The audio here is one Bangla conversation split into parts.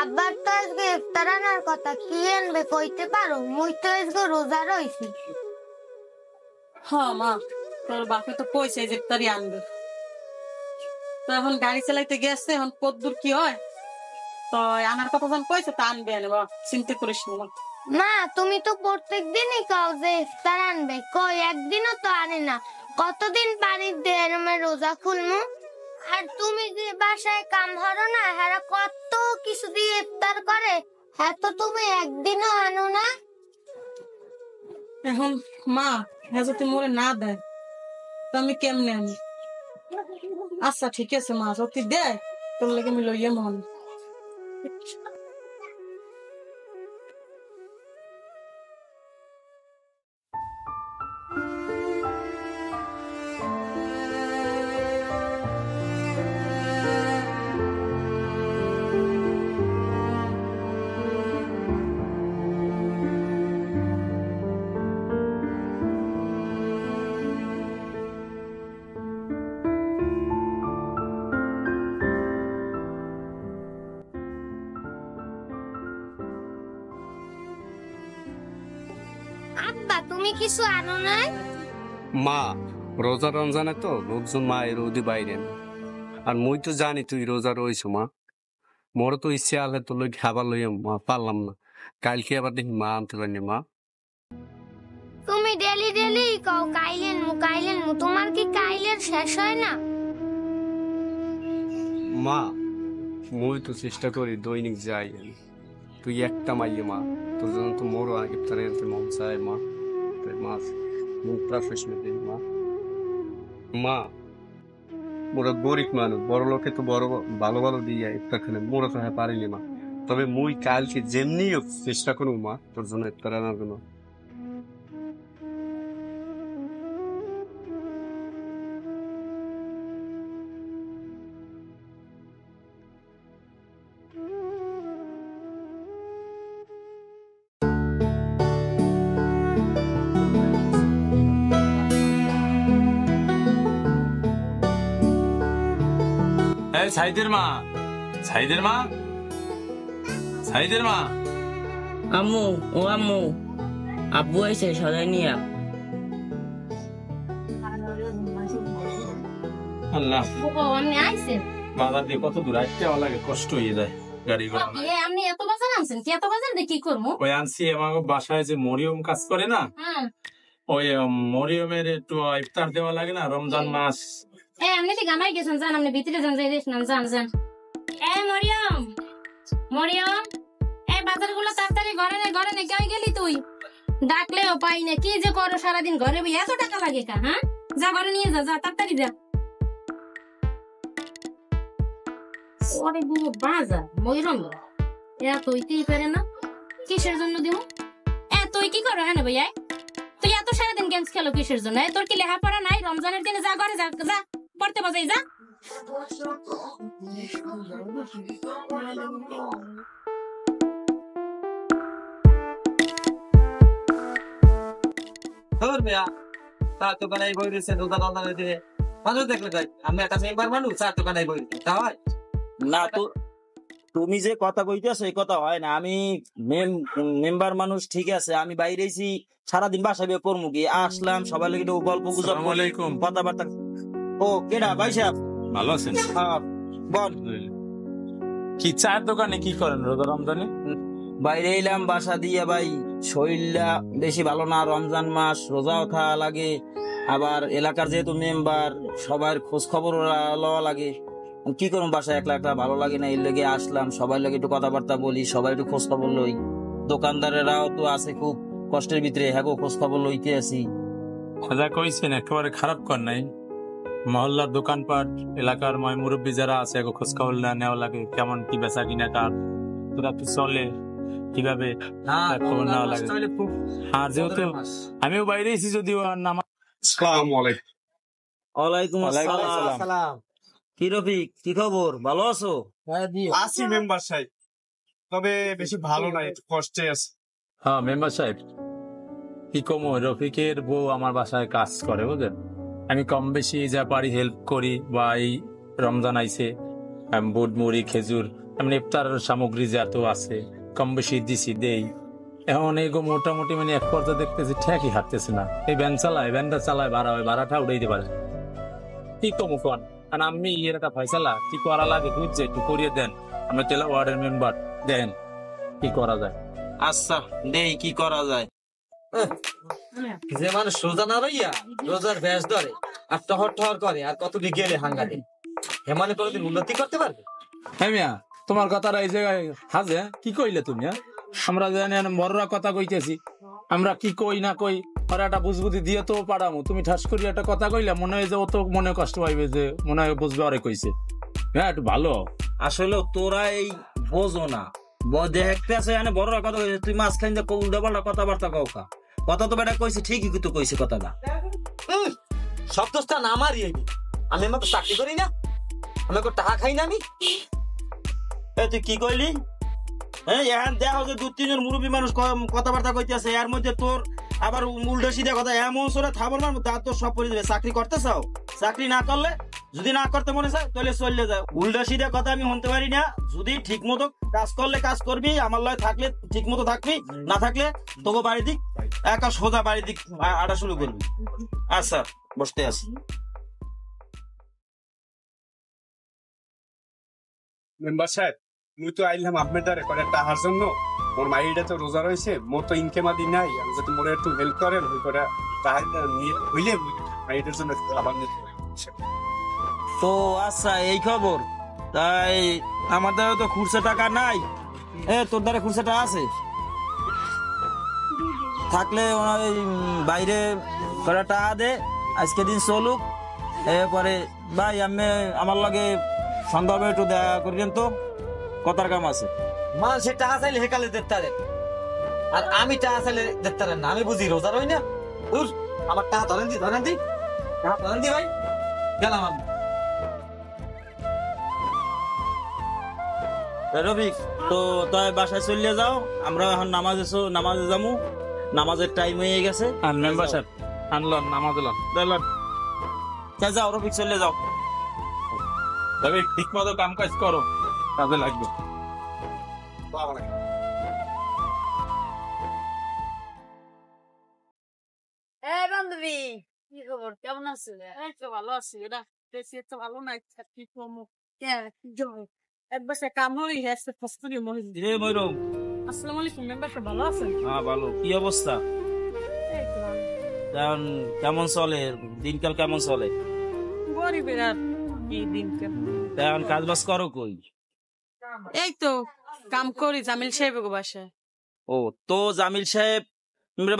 আব্বার তো আজকে ইফতার আনার কথা, কি আনবে কইতে পারো? মুই তো আজকে রোজা রইছি। হ্যাঁ মা, তোর বাপে তো কইছে যে ইফতারি আনবে। তো এখন গাড়ি চালাইতে গেছে, এখন কদ্দুর কি হয়। তো আনার কথা যখন কইছে তা আনবে, আনবা, চিন্তা করিস না। মা তুমি তো প্রত্যেক দিনই কও যে ইফতার আনবে, কই একদিনও তো আনে না। কতদিন পানির দেয়ারমে রোজা খুলমু? আর তুমি যে বাসায় কাম হরো না, হারা কত কিছু দিয়ে ইফতার করে, হ্যাঁ তো তুমি একদিনও আনো না। এখন মা, হ্যাঁ যদি মোরে না দেয় তো আমি কেমনে আনি? আচ্ছা ঠিক আছে মা, যদি দেয় তোর লেগে আমি লইয়া মন। আব্বা তুমি কিছু আনো নাই? মা, রোজা রমজানে তো লোকজন মায়ের রোদি বাইরে না। আর মুই তো জানি তুই রোজা রয়েছ মা। মোর তো ইচ্ছে আলে তো লই খাবার লই মা, পারলাম না। কালকে আবার দেখি মা আনতে পারিনি মা। তুমি ডেলি ডেলি কও কাইলেন মু, তোমার কি কাইলের শেষ হয় না? মা, মুই তো চেষ্টা করি দৈনিক যাই। তুই একটা মাইয়ে মা, তোর জন্য তো মোরও আগে ইফতারে আনতে মন চায় মা। তাই মা মুখ প্রফেশনাল দিন মা। মা, মোরা গরিব মানুষ, বড় লোকে তো বড় ভালো ভালো দিয়ে ইফতার খেলে, মোরা তো হ্যাঁ পারিনি মা। তবে মুই কালকে যেমনি হোক চেষ্টা করবো মা তোর জন্য ইফতার আনার জন্য। সাইদের মা, সাইদের মা, সাইদের মা। আম্মু, ও আম্মু, আব্বু আইছে সদাই নিয়া। আল্লাহ, আপনি আইছেন? বাজার দিয়ে কত দূর আসতে লাগে, কষ্ট হয়ে যায় গাড়ি ঘোড়া। আপনি এত বাজার আনছেন কি? এত বাজার দিয়ে কি করবো? ওই আনছি আমার বাসায় যে মরিয়ম কাজ করে না, ওই মরিয়মের একটু ইফতার দেওয়া লাগে না, রমজান মাস। আপনি ঠিক আমায় গেছেন, যান আপনি ভিতরে যান, যাই দেখেন, যান যান। মরিয়ম, মরিয়ম, এই বাজার গুলো তাড়াতাড়ি ঘরে নে, ঘরে নে। কই গেলি তুই? ডাকলেও পাই না, কি যে করো সারাদিন ঘরে বই, এত টাকা লাগে কা? হ্যাঁ, যা ঘরে নিয়ে যা, যা তাড়াতাড়ি যা। অনেকগুলো বাজার ময়ূরম এত হইতেই পারে না, কিসের জন্য দিব? তুই কি করো হ্যাঁ ভাইয়া? তুই এত সারাদিন গেমস খেলো কিসের জন্য? তোর কি লেখাপড়া নাই? রমজানের দিনে যা ঘরে যা, যা পড়তে বাজাই যা। চার দোকানে বই রয়েছে, রমজানের দিনে মানুষ দেখলে যাই, আমি একটা মেম্বার মানুষ, চার দোকানে বই তা হয় না তো, তুমি যে কথা কইতেছো এই কথা হয় না। আমি মেম্বার মানুষ ঠিক আছে, আমি বাইরেছি সারাদিন বাসায় পড়মু কি, আসলাম সবাই লাগে গল্প গুজব কথাবার্তা। ও কেডা ভাই সাহেব? ভালো আছেন? বল, কি চায়ের দোকানে কি করেন রোজা রমজানে? বাইরে এলাম বাসা দিয়ে ভাই, শরীরটা বেশি ভালো না, রমজান মাস রোজাও খাওয়া লাগে, আবার এলাকার যেহেতু মেম্বার সবার খোঁজ খবর লওয়া লাগে। কি করুন, বাসায় একলা একলা ভালো লাগে না, এর লেগে আসলাম, সবাই লাগে একটু কথাবার্তা বলি, সবাই একটু খোঁজ খবর লই। দোকানদারেরাও তো আছে খুব কষ্টের ভিতরে, হ্যাঁ খোঁজ খবর লইতে আছি। যা কইছেন একেবারে খারাপ কর নাই। মহল্লার দোকানপাট এলাকার মুরব্বী যারা আছে খোঁজ খবর নেওয়া লাগে, কেমন কি বেচা কিনা কার তোরা কি চলে, কিভাবে খবর নেওয়া লাগে। আর যেহেতু আমিও বাইরে এসেছি, যদিও নামা। আসসালামু আলাইকুম। ওয়ালাইকুম আসসালাম। কি রফিক, কি খবর, ভালো আছো? আছি মেম্বার সাহেব, তবে বেশি ভালো নাই, একটু কষ্টে আছে। হ্যাঁ মেম্বার সাহেব, কি কম, রফিকের বউ আমার বাসায় কাজ করে বুঝলেন। আমি কম বেশি যা পারি হেল্প করি, বা এই রমজান আইছে বুট মুড়ি খেজুর এমনি ইফতার সামগ্রী যা তো আছে কম বেশি দিছি দেই। এখন এগো মোটামুটি মানে এক পর্যায়ে দেখতেছি ঠিকই হাঁটতেছে না। এই ভ্যানটা চালায় ভাড়া হয়, ভাড়াটা উঠাইতে পারে কি কমু কন। আর আমি এর একটা ফয়সালা কি করা লাগে বুঝছে একটু করিয়ে দেন। আমি তেলা ওয়ার্ডের মেম্বার, দেন কি করা যায়। আচ্ছা দেই কি করা যায়। যে মানুষ রোজা না রইয়া রোজার ব্যাস ধরে আর টহর টহর করে আর কতটি গেলে হাঙ্গারে, হে মানে কোনোদিন উন্নতি করতে পারবে? হ্যাঁ মিয়া, তোমার কথাটা এই জায়গায় হাজে কি কইলে তুমি? আমরা জানি বড়রা কথা কইতেছি, আমরা কি কই না কই আর একটা বুঝবুদ্ধি দিয়ে তো পারামো। তুমি ঠাস করি একটা কথা কইলে মনে হয় যে ও তো মনে কষ্ট পাইবে, যে মনে হয় বুঝবে আরে কইছে। হ্যাঁ একটু ভালো। আসলে তোরা এই বোঝো না, দেখতে আছে এখানে বড়রা কথা কইছে, তুই মাঝখান দিয়ে উল্টা পাল্টা কথাবার্তা কওকা। কথা তো বেটা কইছে ঠিকই, কিন্তু কইছে কথাটা। সব দোষটা না আমারই। আমি আমার চাকরি করি না, আমি টাকা খাই না। আমি তুই কি কইলি? হ্যাঁ এখন দেখো যে 2-3 জন মুরব্বী মানুষ কথাবার্তা কইতেছে, এর মধ্যে তোর আবার উল্টো সিধা কথা এমন সোরে থাবর মারবো তা তোর সব করে দেবে। চাকরি করতে চাও, চাকরি না করলে যদি না করতে মনে চায় তাহলে চললে যায়। উল্টো সিধা কথা আমি শুনতে পারি না। যদি ঠিক মতো কাজ করলে কাজ করবি, আমার লয় থাকলে ঠিক মতো থাকবি, না থাকলে তোকে বাড়ি দিক একা সোজা বাড়ি দিক আটা শুরু করবি। আচ্ছা বসতে আছি। মেম্বার সাহেব, মুই তো আইলাম আপনার দ্বারে করে টাকার জন্য। মোর মাইটা তো রোজা রয়েছে, মোর তো ইনকেমাদি নাই। আমি যদি মোরে একটু হেল্প করেন ওই করে টাকা নিয়ে হইলে মাইটার জন্য খাবার নিতে। তো আচ্ছা এই খবর, তাই আমার দ্বারা তো খুচরা টাকা নাই। তোর দ্বারা খুচরা টাকা আছে থাকলে ওনার বাইরে কটা টাকা দে, আজকে দিন চলুক। এরপরে ভাই আমি আমার লাগে সন্ধ্যাবে একটু দেখা করিলেন তো, কথার কাম আছে। মানুষের টাকা চাইলে হেকালে দেখতে পারেন, আর আমি টাকা চাইলে দেখতে পারেন না। আমি বুঝি রোজা রই না। আমার টাকা ধরেন দি টাকা ধরেন দি ভাই, গেলাম আমি। রফিক তো তাই বাসায় চলে যাও, আমরা এখন নামাজে যাবো। নামাজের টাইম হয়ে গেছে। আর মেম্বার সাহেব আনলাম নামাজ যাও রফিক চলে যাও। তবে ঠিক মতো কাম কাজ করো, কাজে লাগবে। বান্ধবী কি খবর, কেমন আছো? এই তো ভালো আছি। এটা বেশি একটা ভালো নাই, কি কমু একবার সে কাম হই হ্যাঁ ফসফরি মহিষ। রে ময়ূরম, আসসালামু আলাইকুম মেম্বার সাহেব, ভালো আছেন? হ্যাঁ ভালো। কি অবস্থা? এই তো ভালো। এখন কেমন চলে দিনকাল, কেমন চলে? গরিবের আর এই দিনকে। এখন কাজ বাজ করো কই? এই তো কাম করি জামিল সাহেবের বাসায়। ও তো জামিল সাহেব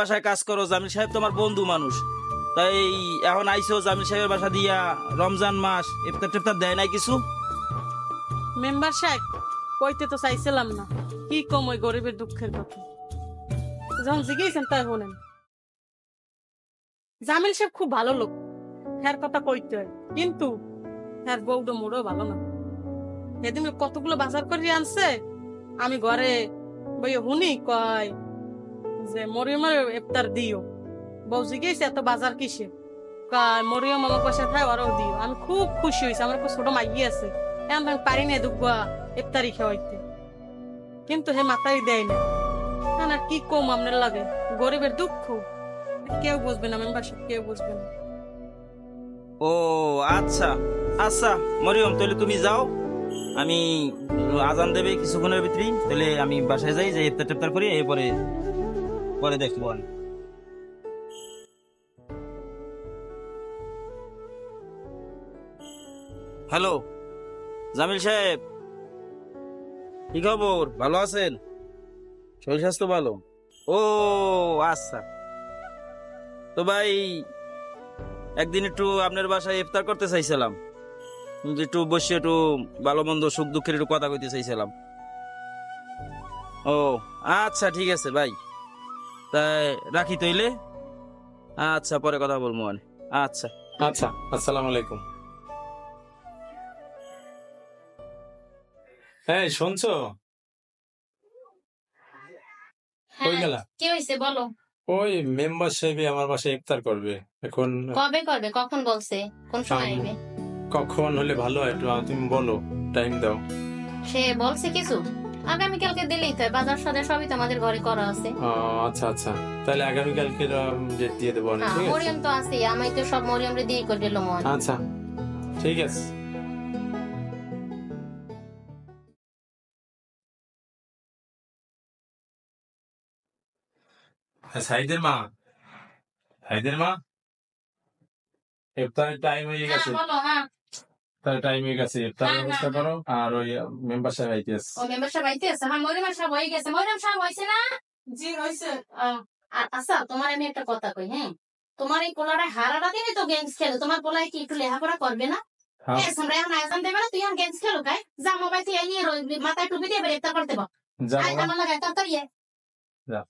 বাসায় কাজ করো? জামিল সাহেব তোমার বন্ধু মানুষ, তাই এখন আইসো জামিল সাহেবের বাসা দিয়া। রমজান মাস ইফতার টিফতার দেয় নাই কিছু? মেম্বার সাহেব কইতে তো চাইছিলাম না, কি কম ওই গরিবের দুঃখের কথা। যখন জিজ্ঞেসেন তাই শোনেন। জামিল সাহেব খুব ভালো লোক, হ্যার কথা কইতে হয়, কিন্তু হ্যার বউটা মোড়ও ভালো না। সেদিন কতগুলো বাজার করে আনছে, আমি ঘরে বইয়ে শুনি কয় যে মরিয়মের ইফতার দিও। বউ জিজ্ঞেস এত বাজার কিসে? কয় মরিয়ম আমার বাসায় খায় আরও দিও। আমি খুব খুশি হয়েছি, আমার ছোট মাইয়ে আছে, এখন আমি পারি না দুগুয়া ইফতারি খাওয়াইতে, কিন্তু হে মাথায় দেয় না। না কি কম আপনার লাগে, গরিবের দুঃখ কেউ বুঝবে না মেম্বার সাহেব, কেউ বুঝবে না। ও আচ্ছা আচ্ছা মরিয়ম, তাহলে তুমি যাও, আমি আজান দেবে কিছুক্ষণের ভিতরেই, তাহলে আমি বাসায় যাই, যে ইফতার টিফতার করি, এরপরে পরে দেখবো। হ্যালো জামিল সাহেব, কি খবর? ভালো আছেন? শরীর স্বাস্থ্য ভালো? ও আচ্ছা, তো ভাই একদিন একটু আপনার বাসায় ইফতার করতে চাইছিলাম, একটু বসে একটু ভালো মন্দ সুখ দুঃখের একটু কথা কইতে চাইছিলাম। ও আচ্ছা ঠিক আছে ভাই, তাই রাখি তইলে। আচ্ছা পরে কথা বলবো। মানে আচ্ছা আচ্ছা, আসসালামু আলাইকুম। হ্যাঁ শুনছো? কই গেলা? কি হয়েছে বলো? ওই মেম্বার সাহেব আমার বাসায় ইফতার করবে। এখন কবে করবে, কখন বলছে, কোন সময় আইবে? কখন হলে ভালো হয় একটু তুমি বলো, টাইম দাও। সে বলছে কিছু? আগামীকালকে দিলেই তো হয়, বাজার সদাই সবই তো আমাদের ঘরে করা আছে। আচ্ছা আচ্ছা, তাহলে আগামীকালকে ডেট দিয়ে দেবো। হ্যাঁ, ঠিক আছে, মরিয়ম তো আছে, আমি তো সব মরিয়মরে দিয়ে করে দিলাম। আচ্ছা ঠিক আছে। সাইদের মা, সাইদের মা, ইফতারের টাইম হয়ে গেছে। বলো। হ্যাঁ, ইফতারের টাইম হয়ে গেছে, ইফতারের হ্যাঁ, ব্যবস্থা করো। আর ওই মেম্বার সাহেব আইতেছে। ও মেম্বার সাহেব আইতে আছে? হ্যাঁ, মরিয়ম সাহেব হয়ে গেছে। মরিয়ম সাহেব হয়েছে না? জি হয়েছে। আচ্ছা, তোমার আমি একটা কথা কই। হ্যাঁ, তোমার এই পোলাটা হারাটা দিনে তো গেমস খেলো, তোমার পোলায় কি একটু লেখাপড়া করবে না? হ্যাঁ, আমরা এখন আয়োজন দেবে না, তুই এখন গেমস খেলো খাই যা, মোবাইল থেকে নিয়ে মাথায় টুপি দিয়ে ইফতার করতে পার। যা বাবা, আমার লাগায় তাড়াতাড়ি আয়। যা।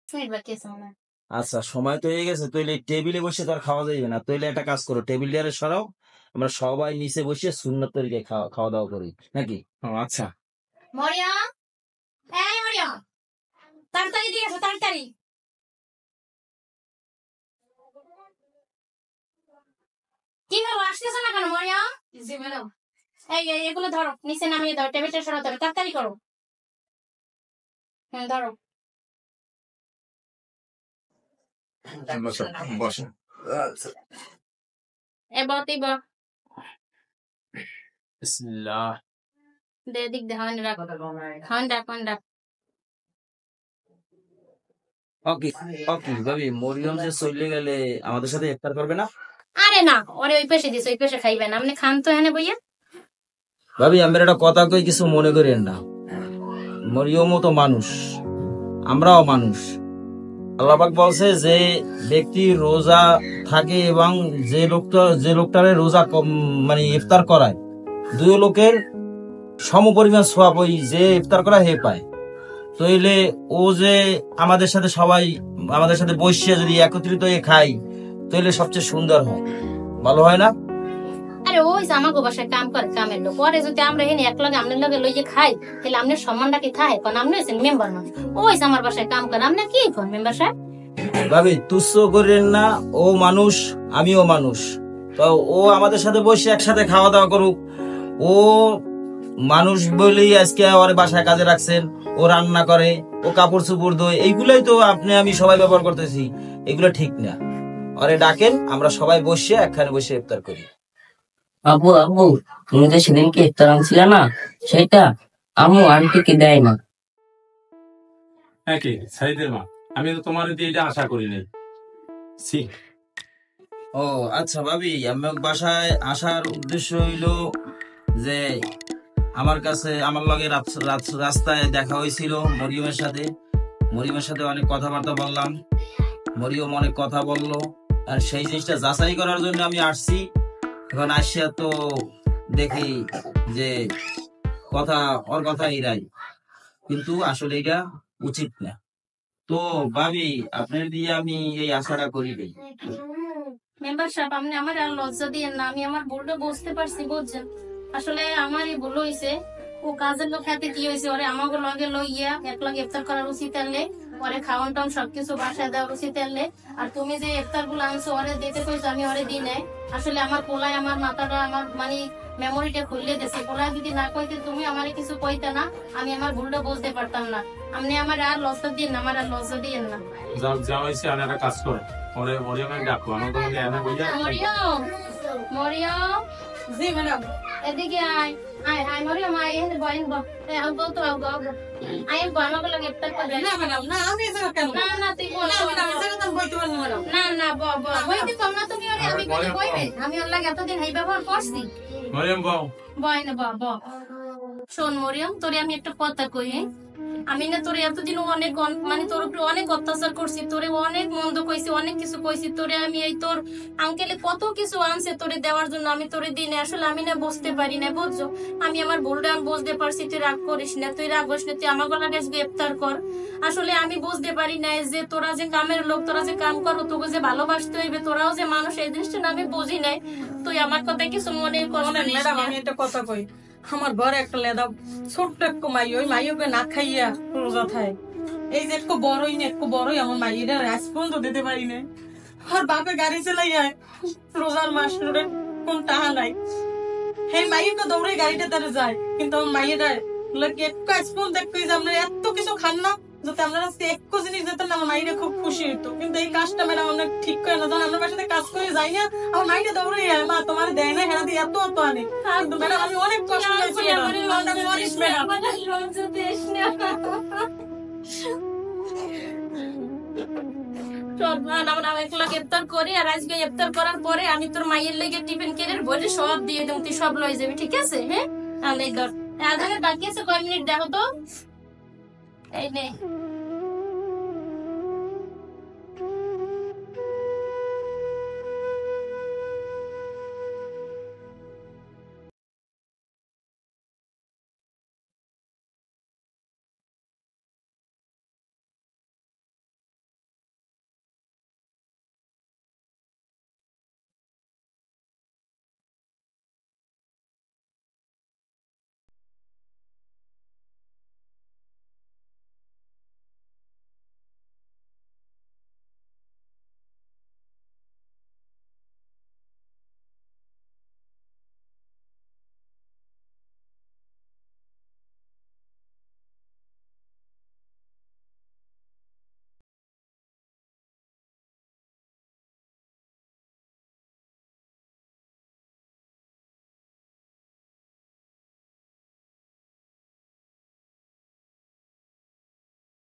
শুনবা কেছে মনে হয়। আচ্ছা, সময় তো হয়ে গেছে, তইলে টেবিলে বসে তো আর খাওয়া যাবে না। তইলে একটা কাজ করো, টেবিল দিয়ে সরাও, আমরা সবাই নিচে বসে সুন্নত তরিকায় খাওয়া খাওয়া দাওয়া করি নাকি? আচ্ছা। মরিয়ম, এই মরিয়ম, তাড়াতাড়ি দিয়ে আসো, তাড়াতাড়ি। কি হলো, আসতেছো না কেন মরিয়ম? জি ম্যাডাম। এগুলো ধরো, নিচে নামিয়ে দাও, টেবিলটা সরাতে হবে, তাড়াতাড়ি করো। ধরো। বসেন। এবার বিসমিল্লাহ। দিক দে, হান রাখ, হান ডাক, হান ডাক। ওকে ওকে ভাবি, মরিয়ম যে চলে গেলে আমাদের সাথে ইফতার করবে না? আরে না, ওরে ওই পাশে দিস, ওই পাশে খাইবেন, আপনি খান তো এখানে বইয়া। ভাবি, আমরা একটা কথা কই, কিছু মনে করেন না। মরিয়মও তো মানুষ, আমরাও মানুষ। আল্লাহ পাক বলছে যে ব্যক্তি রোজা থাকে এবং যে লোকটারে রোজা মানে ইফতার করায়, দুই লোকের সমপরিমাণ সওয়াব ওই যে ইফতার করা হে পায়। তাইলে ও যে আমাদের সাথে সবাই আমাদের সাথে বসে যদি একত্রিত হয়ে খাই, তাইলে সবচেয়ে সুন্দর হয়, ভালো হয় না? আরে ওই যে আমাকে বাসায় কাম করে, কামের লোক, পরে যদি আমরা এখানে এক লগে আপনার লগে লইয়ে খাই, তাহলে আপনার সম্মানটা কি থাকে? কারণ আপনি হয়েছেন মেম্বার মানুষ, ওই যে আমার বাসায় কাম করে, আপনি কি করেন মেম্বার সাহেব? ভাবি, তুচ্ছ করেন না, ও মানুষ, আমিও মানুষ। তো ও আমাদের সাথে বসে একসাথে খাওয়া দাওয়া করুক। ও মানুষ বলেই আজকে ওর বাসায় কাজে রাখছেন, ও রান্না করে, ও কাপড় চোপড় ধোয়, এইগুলাই তো আপনি আমি সবাই ব্যবহার করতেছি। এগুলো ঠিক না। ওরে ডাকেন, আমরা সবাই বসে একখানে বসে ইফতার করি। আবু আবু, তুমি যে সেদিনকে ইফতার আনছিলে না, সেটা আম্মু আন্টিকে দেয় না। হ্যাঁ, কি সাইদের মা, আমি তো তোমার দিয়ে এটা আশা করি নাই। ও আচ্ছা ভাবি, আমার বাসায় আসার উদ্দেশ্য হইলো যে আমার কাছে আমার লগে রাস্তায় দেখা হয়েছিল মরিয়মের সাথে। মরিয়মের সাথে অনেক কথাবার্তা বললাম, মরিয়ম অনেক কথা বললো, আর সেই জিনিসটা যাচাই করার জন্য আমি আসছি। এখন আসিয়া তো দেখি যে কথা ওর কথা এরাই, কিন্তু আসলে এটা উচিত না। তো ভাবি, আপনার দিয়ে আমি এই আশাটা করি নাই। মেম্বার সাহেব, আপনি আমার আর লজ্জা দিয়েন না, আমি আমার ভুলটা বুঝতে পারছি, বুঝছেন? আসলে আমারই ভুল হয়েছে, ও কাজের লোক হাতে কি হয়েছে ওরে আমাকে লগে লইয়া এক লগে ইফতার করার উচিত আনলে ওরে খাওয়ান টাউন সবকিছু বাসায় দেওয়ার উচিত আনলে আর তুমি যে ইফতার গুলো আনছো ওরে দিতে কইছো আমি ওরে দিই নাই আসলে আমার পোলায় আমার মাথাটা আমার মানে মেমোরিটা খুললে দিছে পোলায় যদি না কইতে তুমি আমারে কিছু কইতে না আমি আমার ভুলটা বুঝতে পারতাম না আপনি আমার আর লজ্জা দিন না আমার আর লজ্জা দিন না যা হয়েছে আমি একটা কাজ করে ওরে মরিয়মে ডাকো আমার তোমাকে এনে বইয়া মরিয়ম মরিয়ম জি ম্যাডাম এদিকে আয় আয় আয় মরিয়ম আয় এখানে বয়েন বল আগে তো আগে আয় আমাকে লগে ইফতার করবে না ম্যাডাম না আমি এই জায়গা কেন না না তুই বল না ম্যাডাম এই জায়গা তো বইতে পারবো না ম্যাডাম না না বইতে কম না তুমি ওরে আমি কই কইবে আমি ওর লাগে এতদিন এই ব্যবহার করছি মরিয়ম বউ বয় না বাবা শোন মরিয়ম তোরে আমি একটা কথা কই আমি না তোরে এতদিন অনেক মানে তোর উপরে অনেক অত্যাচার করছি তোরে অনেক মন্দ কইছি অনেক কিছু কইছি তোরে আমি এই তোর আঙ্কেলে কত কিছু আনছে তোরে দেওয়ার জন্য আমি তোরে দিনে আসলে আমি না বুঝতে পারি না বুঝছো আমি আমার ভুলটা আমি বুঝতে পারছি তুই রাগ করিস না তুই রাগ করিস না তুই আমার গলা গাছ গ্রেপ্তার কর আসলে আমি বুঝতে পারি না যে তোরা যে কামের লোক তোরা যে কাম করো তোকে যে ভালোবাসতে হইবে তোরাও যে মানুষ এই জিনিসটা না আমি বুঝি নাই তুই আমার কথা কিছু মনে করিস ম্যাডাম আমি একটা কথা কই আমার ঘরে একটা লেদা ছোট্ট একটু মাই ওই মাইকে না খাইয়া রোজা খায় এই যে একটু বড়ই না একটু বড়ই আমার মাইয়েরা আজ পর্যন্ত দিতে পারি না আর বাপে গাড়ি চালাইয়া রোজার মাস ধরে কোন টাহা নাই এই মাইকে দৌড়ে গাড়িটা তারা যায় কিন্তু আমার মাইয়েরা লোক একটু আজ পর্যন্ত একটু যে আপনারা এত কিছু খান না যাতে আপনারা একটু জিনিস দিতেন না আমার মাইরা খুব খুশি হইতো কিন্তু এই কাজটা ম্যাডাম আমরা ঠিক করে না যখন আমরা বাসাতে কাজ করে যাই না আমার মাইটা দৌড়ে যায় মা তোমার দেয় না হেরা দিয়ে এত অত আনে কিন্তু ম্যাডাম আমি অনেক কষ্ট পেয়েছি ম্যাডাম ইফতার করি আর আজকে ইফতার করার পরে আমি তোর মায়ের লেগে টিফিন কেনার বলে সব দিয়ে দেবো তুই সব লয়ে যাবি ঠিক আছে হ্যাঁ আদানের বাকি আছে কয় মিনিট দেখো তো এই নে